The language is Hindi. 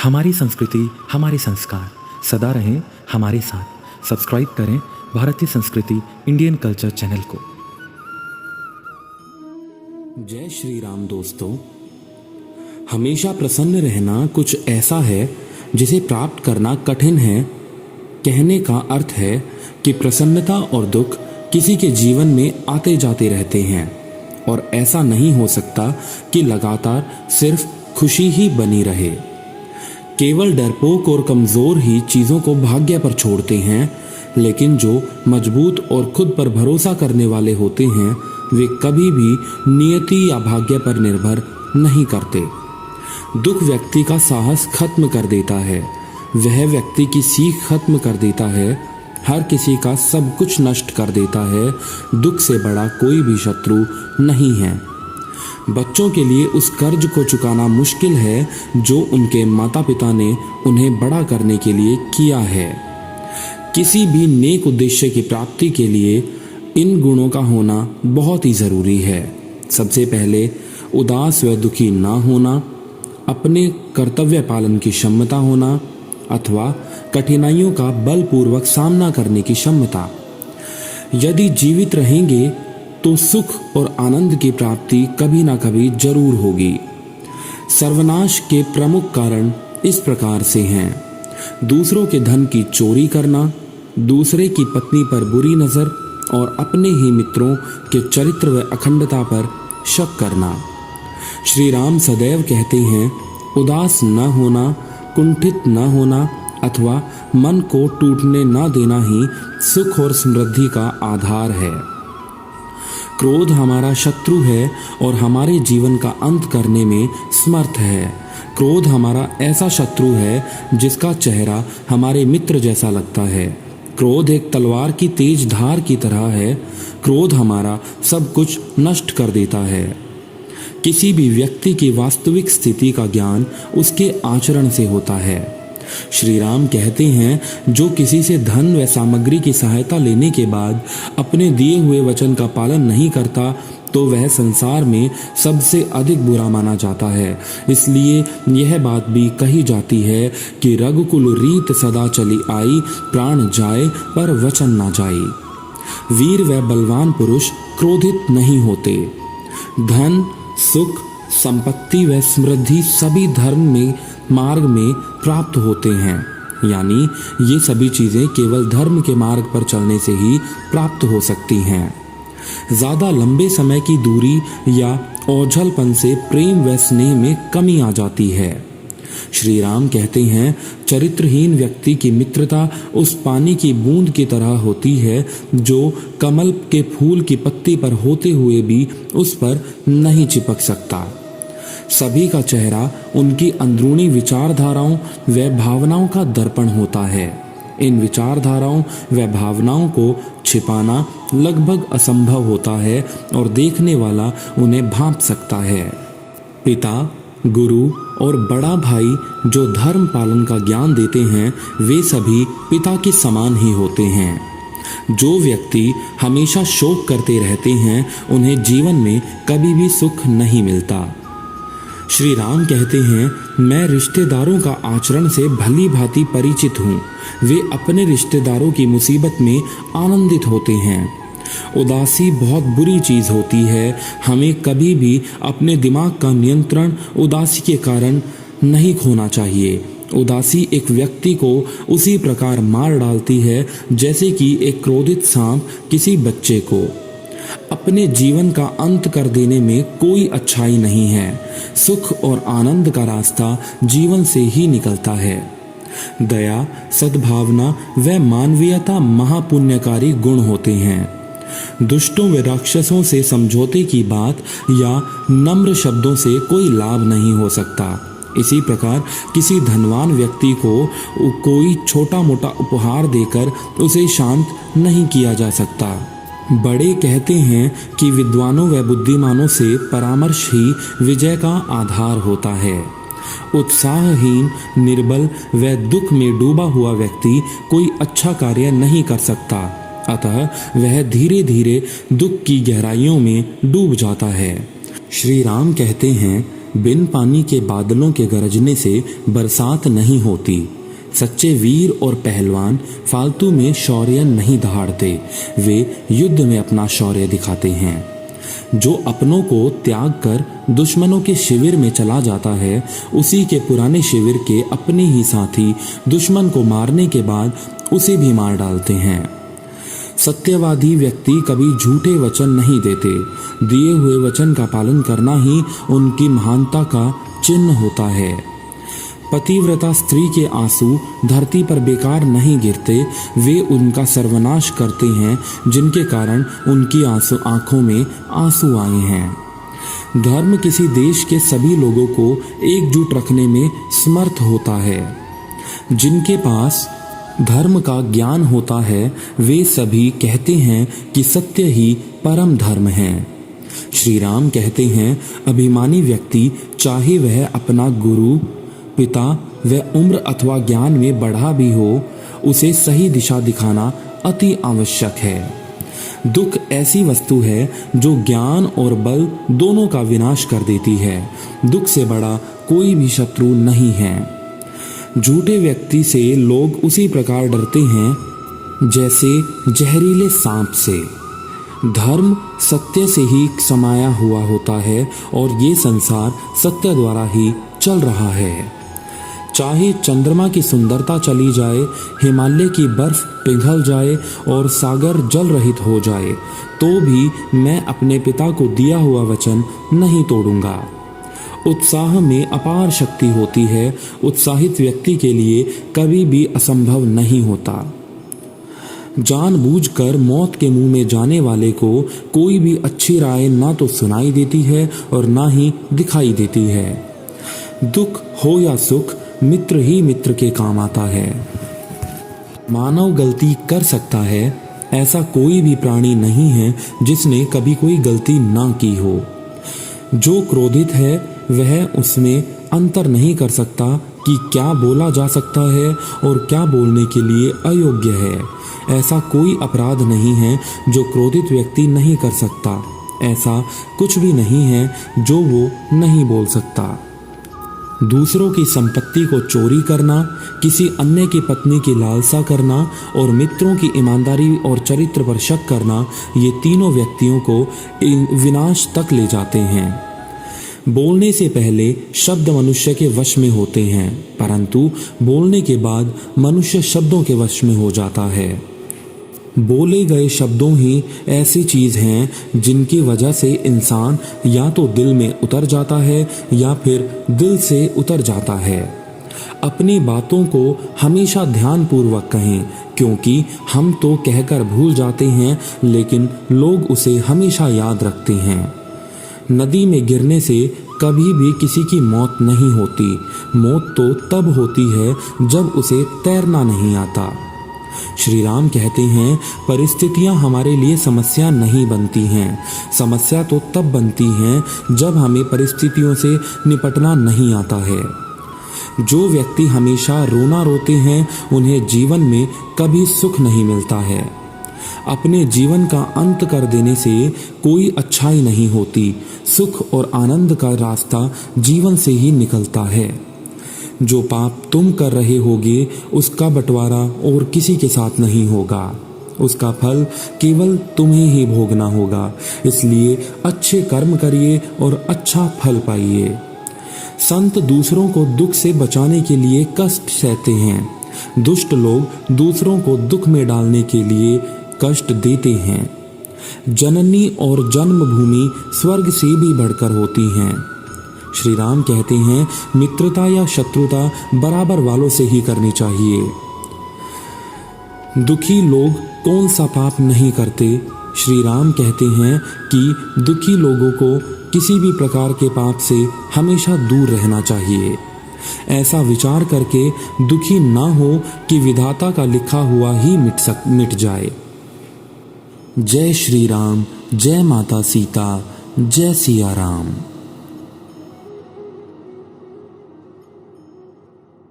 हमारी संस्कृति, हमारे संस्कार सदा रहें हमारे साथ। सब्सक्राइब करें भारतीय संस्कृति इंडियन कल्चर चैनल को। जय श्री राम दोस्तों। हमेशा प्रसन्न रहना कुछ ऐसा है जिसे प्राप्त करना कठिन है। कहने का अर्थ है कि प्रसन्नता और दुख किसी के जीवन में आते जाते रहते हैं और ऐसा नहीं हो सकता कि लगातार सिर्फ खुशी ही बनी रहे। केवल डरपोक और कमज़ोर ही चीज़ों को भाग्य पर छोड़ते हैं, लेकिन जो मजबूत और खुद पर भरोसा करने वाले होते हैं वे कभी भी नियति या भाग्य पर निर्भर नहीं करते। दुख व्यक्ति का साहस खत्म कर देता है, वह व्यक्ति की सीख खत्म कर देता है, हर किसी का सब कुछ नष्ट कर देता है। दुख से बड़ा कोई भी शत्रु नहीं है। बच्चों के लिए उस कर्ज को चुकाना मुश्किल है जो उनके माता पिता ने उन्हें बड़ा करने के लिए किया है। किसी भी नेक उद्देश्य की प्राप्ति के लिए इन गुणों का होना बहुत ही ज़रूरी है। सबसे पहले उदास व दुखी ना होना, अपने कर्तव्य पालन की क्षमता होना अथवा कठिनाइयों का बलपूर्वक सामना करने की क्षमता। यदि जीवित रहेंगे तो सुख और आनंद की प्राप्ति कभी ना कभी जरूर होगी। सर्वनाश के प्रमुख कारण इस प्रकार से हैं: दूसरों के धन की चोरी करना, दूसरे की पत्नी पर बुरी नज़र और अपने ही मित्रों के चरित्र व अखंडता पर शक करना। श्री राम सदैव कहते हैं, उदास न होना, कुंठित न होना अथवा मन को टूटने न देना ही सुख और समृद्धि का आधार है। क्रोध हमारा शत्रु है और हमारे जीवन का अंत करने में समर्थ है। क्रोध हमारा ऐसा शत्रु है जिसका चेहरा हमारे मित्र जैसा लगता है। क्रोध एक तलवार की तेज धार की तरह है। क्रोध हमारा सब कुछ नष्ट कर देता है। किसी भी व्यक्ति की वास्तविक स्थिति का ज्ञान उसके आचरण से होता है। श्री राम कहते हैं, जो किसी से धन व सामग्री की सहायता लेने के बाद अपने दिए हुए वचन का पालन नहीं करता तो वह संसार में सबसे अधिक बुरा माना जाता है। इसलिए यह बात भी कही जाती है कि रघुकुल रीत सदा चली आई, प्राण जाए पर वचन ना जाए। वीर व बलवान पुरुष क्रोधित नहीं होते। धन, सुख, संपत्ति व समृद्धि सभी धर्म में मार्ग में प्राप्त होते हैं, यानी ये सभी चीज़ें केवल धर्म के मार्ग पर चलने से ही प्राप्त हो सकती हैं। ज़्यादा लंबे समय की दूरी या ओझलपन से प्रेम व स्नेह में कमी आ जाती है। श्री राम कहते हैं, चरित्रहीन व्यक्ति की मित्रता उस पानी की बूंद की तरह होती है जो कमल के फूल की पत्ती पर होते हुए भी उस पर नहीं चिपक सकता। सभी का चेहरा उनकी अंदरूनी विचारधाराओं व भावनाओं का दर्पण होता है। इन विचारधाराओं व भावनाओं को छिपाना लगभग असंभव होता है और देखने वाला उन्हें भांप सकता है। पिता, गुरु और बड़ा भाई जो धर्म पालन का ज्ञान देते हैं वे सभी पिता के समान ही होते हैं। जो व्यक्ति हमेशा शोक करते रहते हैं उन्हें जीवन में कभी भी सुख नहीं मिलता। श्री राम कहते हैं, मैं रिश्तेदारों का आचरण से भली भांति परिचित हूँ। वे अपने रिश्तेदारों की मुसीबत में आनंदित होते हैं। उदासी बहुत बुरी चीज़ होती है। हमें कभी भी अपने दिमाग का नियंत्रण उदासी के कारण नहीं खोना चाहिए। उदासी एक व्यक्ति को उसी प्रकार मार डालती है जैसे कि एक क्रोधित सांप किसी बच्चे को। अपने जीवन का अंत कर देने में कोई अच्छाई नहीं है। सुख और आनंद का रास्ता जीवन से ही निकलता है। दया, सद्भावना व मानवीयता महापुण्यकारी गुण होते हैं। दुष्टों व राक्षसों से समझौते की बात या नम्र शब्दों से कोई लाभ नहीं हो सकता। इसी प्रकार किसी धनवान व्यक्ति को कोई छोटा मोटा उपहार देकर उसे शांत नहीं किया जा सकता। बड़े कहते हैं कि विद्वानों व बुद्धिमानों से परामर्श ही विजय का आधार होता है। उत्साहहीन, निर्बल व दुख में डूबा हुआ व्यक्ति कोई अच्छा कार्य नहीं कर सकता, अतः वह धीरे धीरे दुख की गहराइयों में डूब जाता है। श्री राम कहते हैं, बिन पानी के बादलों के गरजने से बरसात नहीं होती। सच्चे वीर और पहलवान फालतू में शौर्य नहीं दहाड़ते, वे युद्ध में अपना शौर्य दिखाते हैं। जो अपनों को त्याग कर दुश्मनों के शिविर में चला जाता है, उसी के पुराने शिविर के अपने ही साथी दुश्मन को मारने के बाद उसे भी मार डालते हैं। सत्यवादी व्यक्ति कभी झूठे वचन नहीं देते। दिए हुए वचन का पालन करना ही उनकी महानता का चिन्ह होता है। पतिव्रता स्त्री के आंसू धरती पर बेकार नहीं गिरते, वे उनका सर्वनाश करते हैं जिनके कारण उनकी आंखों में आंसू आए हैं। धर्म किसी देश के सभी लोगों को एकजुट रखने में समर्थ होता है। जिनके पास धर्म का ज्ञान होता है, वे सभी कहते हैं कि सत्य ही परम धर्म है। श्री राम कहते हैं, अभिमानी व्यक्ति चाहे वह अपना गुरु, पिता व उम्र अथवा ज्ञान में बढ़ा भी हो, उसे सही दिशा दिखाना अति आवश्यक है। दुख ऐसी वस्तु है जो ज्ञान और बल दोनों का विनाश कर देती है। दुख से बड़ा कोई भी शत्रु नहीं है। झूठे व्यक्ति से लोग उसी प्रकार डरते हैं जैसे जहरीले सांप से। धर्म सत्य से ही समाया हुआ होता है और ये संसार सत्य द्वारा ही चल रहा है। चाहे चंद्रमा की सुंदरता चली जाए, हिमालय की बर्फ पिघल जाए और सागर जल रहित हो जाए, तो भी मैं अपने पिता को दिया हुआ वचन नहीं तोड़ूंगा। उत्साह में अपार शक्ति होती है। उत्साहित व्यक्ति के लिए कभी भी असंभव नहीं होता। जानबूझकर मौत के मुंह में जाने वाले को कोई भी अच्छी राय ना तो सुनाई देती है और ना ही दिखाई देती है। दुख हो या सुख, मित्र ही मित्र के काम आता है। मानव गलती कर सकता है, ऐसा कोई भी प्राणी नहीं है जिसने कभी कोई गलती ना की हो। जो क्रोधित है वह उसमें अंतर नहीं कर सकता कि क्या बोला जा सकता है और क्या बोलने के लिए अयोग्य है। ऐसा कोई अपराध नहीं है जो क्रोधित व्यक्ति नहीं कर सकता। ऐसा कुछ भी नहीं है जो वो नहीं बोल सकता। दूसरों की संपत्ति को चोरी करना, किसी अन्य की पत्नी की लालसा करना और मित्रों की ईमानदारी और चरित्र पर शक करना, ये तीनों व्यक्तियों को विनाश तक ले जाते हैं। बोलने से पहले शब्द मनुष्य के वश में होते हैं, परंतु बोलने के बाद मनुष्य शब्दों के वश में हो जाता है। बोले गए शब्दों ही ऐसी चीज़ हैं जिनकी वजह से इंसान या तो दिल में उतर जाता है या फिर दिल से उतर जाता है। अपनी बातों को हमेशा ध्यानपूर्वक कहें, क्योंकि हम तो कहकर भूल जाते हैं लेकिन लोग उसे हमेशा याद रखते हैं। नदी में गिरने से कभी भी किसी की मौत नहीं होती। मौत तो तब होती है जब उसे तैरना नहीं आता। श्री राम कहते हैं, परिस्थितियां हमारे लिए समस्या नहीं बनती हैं। समस्या तो तब बनती हैं जब हमें परिस्थितियों से निपटना नहीं आता है। जो व्यक्ति हमेशा रोना रोते हैं, उन्हें जीवन में कभी सुख नहीं मिलता है। अपने जीवन का अंत कर देने से कोई अच्छाई नहीं होती। सुख और आनंद का रास्ता जीवन से ही निकलता है। जो पाप तुम कर रहे होगे उसका बंटवारा और किसी के साथ नहीं होगा। उसका फल केवल तुम्हें ही भोगना होगा। इसलिए अच्छे कर्म करिए और अच्छा फल पाइए। संत दूसरों को दुख से बचाने के लिए कष्ट सहते हैं। दुष्ट लोग दूसरों को दुख में डालने के लिए कष्ट देते हैं। जननी और जन्मभूमि स्वर्ग से भी बढ़कर होती हैं। श्री राम कहते हैं, मित्रता या शत्रुता बराबर वालों से ही करनी चाहिए। दुखी लोग कौन सा पाप नहीं करते। श्री राम कहते हैं कि दुखी लोगों को किसी भी प्रकार के पाप से हमेशा दूर रहना चाहिए। ऐसा विचार करके दुखी ना हो कि विधाता का लिखा हुआ ही मिट जाए। जय श्री राम, जय माता सीता, जय सिया राम।